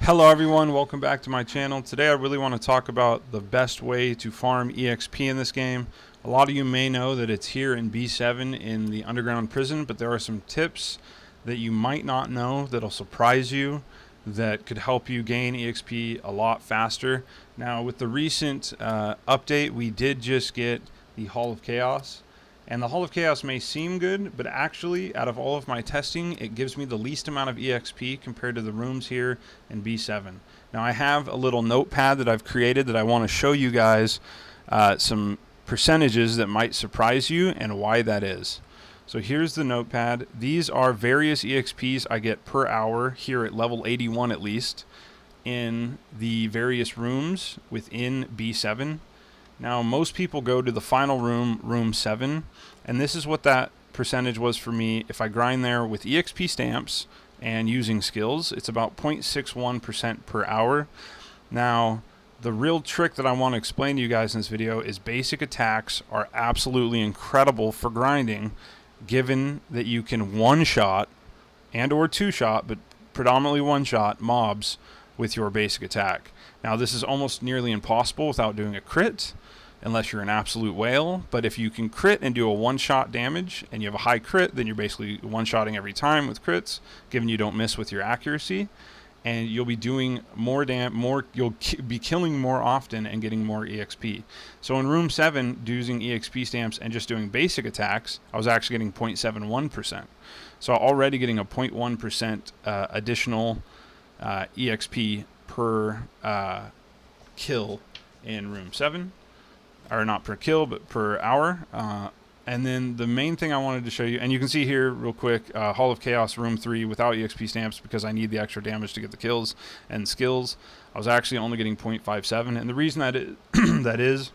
Hello everyone, welcome back to my channel. Today I really want to talk about the best way to farm EXP in this game. A lot of you may know that it's here in B7 in the underground prison, but there are some tips that you might not know that'll surprise you, that could help you gain EXP a lot faster. Now with the recent update, we did just get the Hall of Chaos. And the Hall of Chaos may seem good, but actually, out of all of my testing, it gives me the least amount of EXP compared to the rooms here in B7. Now, I have a little notepad that I've created that I want to show you guys some percentages that might surprise you and why that is. So here's the notepad. These are various EXPs I get per hour here at level 81 at least in the various rooms within B7. Now, most people go to the final room, room 7, and this is what that percentage was for me. If I grind there with EXP stamps and using skills, it's about 0.61% per hour. Now, the real trick that I want to explain to you guys in this video is basic attacks are absolutely incredible for grinding, given that you can one-shot and or two-shot, but predominantly one-shot mobs with your basic attack. Now, this is almost nearly impossible without doing a crit, unless you're an absolute whale. But if you can crit and do a one-shot damage, and you have a high crit, then you're basically one-shotting every time with crits, given you don't miss with your accuracy, and you'll be doing you'll be killing more often and getting more EXP. So in room 7, using EXP stamps and just doing basic attacks, I was actually getting 0.71%. So already getting a 0.1% additional EXP per kill in room 7, or not per kill but per hour. And then the main thing I wanted to show you, and you can see here real quick, Hall of Chaos room 3 without EXP stamps because I need the extra damage to get the kills and skills. I was actually only getting 0.57, and the reason that is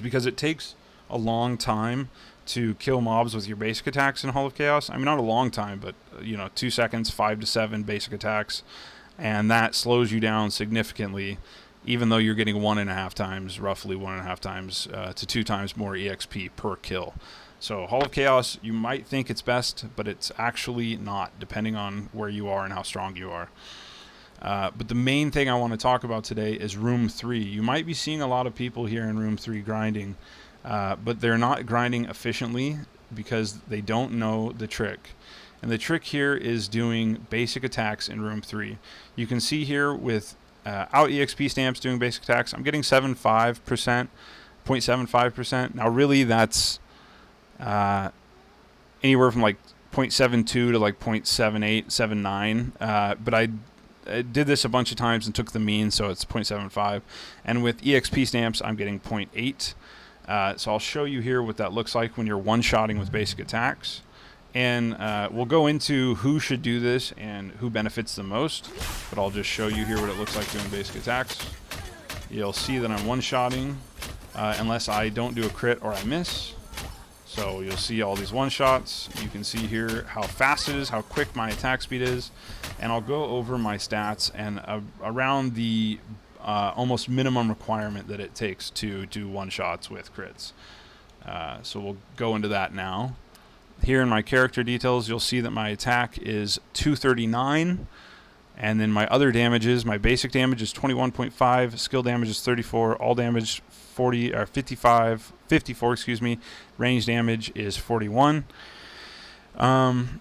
because it takes a long time to kill mobs with your basic attacks in Hall of Chaos. I mean, not a long time, but 2 seconds, 5 to 7 basic attacks, and that slows you down significantly, even though you're getting roughly 1.5 times to 2 times more EXP per kill. So Hall of Chaos, you might think it's best, but it's actually not, depending on where you are and how strong you are. But the main thing I want to talk about today is room 3. You might be seeing a lot of people here in room 3 grinding, but they're not grinding efficiently because they don't know the trick. And the trick here is doing basic attacks in room 3. You can see here with out EXP stamps doing basic attacks, I'm getting 0.75%. Now really that's anywhere from like 0.72 to like 0.78, 79. But I did this a bunch of times and took the mean, so it's 0.75. And with EXP stamps, I'm getting 0.8. So I'll show you here what that looks like when you're one-shotting with basic attacks. And we'll go into who should do this and who benefits the most, but I'll just show you here what it looks like doing basic attacks. You'll see that I'm one-shotting unless I don't do a crit or I miss. So you'll see all these one-shots. You can see here how fast it is, how quick my attack speed is, and I'll go over my stats and around the almost minimum requirement that it takes to do one-shots with crits. So we'll go into that now. Here in my character details, you'll see that my attack is 239, and then my other damages, my basic damage is 21.5, skill damage is 34, all damage 54, excuse me, range damage is 41, and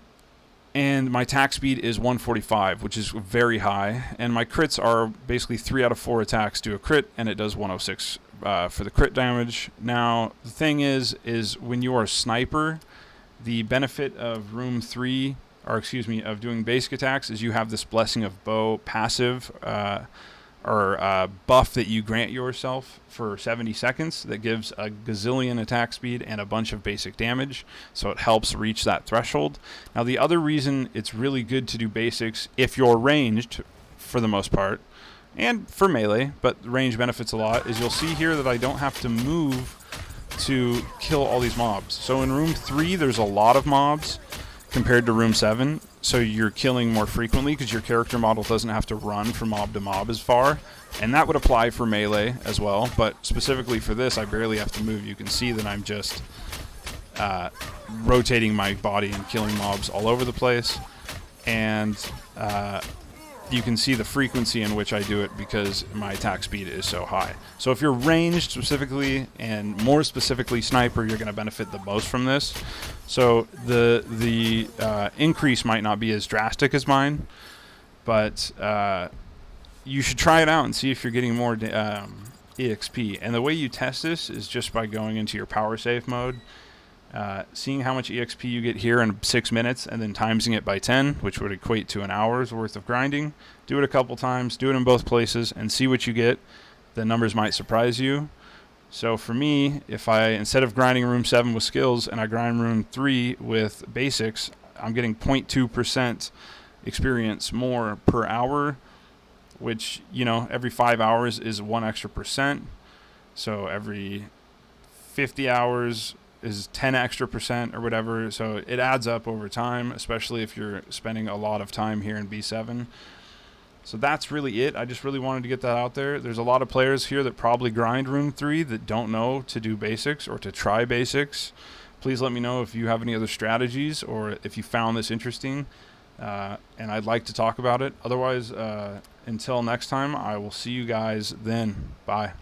my attack speed is 145, which is very high, and my crits are basically 3 out of 4 attacks do a crit, and it does 106 for the crit damage. Now, the thing is when you are a sniper, the benefit of room 3, or excuse me, of doing basic attacks is you have this Blessing of Bow passive or buff that you grant yourself for 70 seconds that gives a gazillion attack speed and a bunch of basic damage, so it helps reach that threshold. Now the other reason it's really good to do basics if you're ranged, for the most part, and for melee, but range benefits a lot, is you'll see here that I don't have to move to kill all these mobs. So in room 3 there's a lot of mobs compared to room 7, so you're killing more frequently because your character model doesn't have to run from mob to mob as far, and that would apply for melee as well, but specifically for this I barely have to move. You can see that I'm just rotating my body and killing mobs all over the place, and you can see the frequency in which I do it because my attack speed is so high. So if you're ranged specifically, and more specifically sniper, you're going to benefit the most from this. So the increase might not be as drastic as mine, but you should try it out and see if you're getting more EXP. And the way you test this is just by going into your power save mode, seeing how much EXP you get here in 6 minutes, and then timesing it by 10, which would equate to an hour's worth of grinding. Do it a couple times, do it in both places, and see what you get. The numbers might surprise you. So for me, if I, instead of grinding room 7 with skills, and I grind room 3 with basics, I'm getting 0.2% experience more per hour, which, you know, every 5 hours is 1 extra percent. So every 50 hours is 10 extra percent or whatever. So it adds up over time, especially if you're spending a lot of time here in B7. So that's really it. I just really wanted to get that out there. There's a lot of players here that probably grind room 3 that don't know to do basics or to try basics. Please let me know if you have any other strategies or if you found this interesting, and I'd like to talk about it. Otherwise, until next time, I will see you guys then. Bye.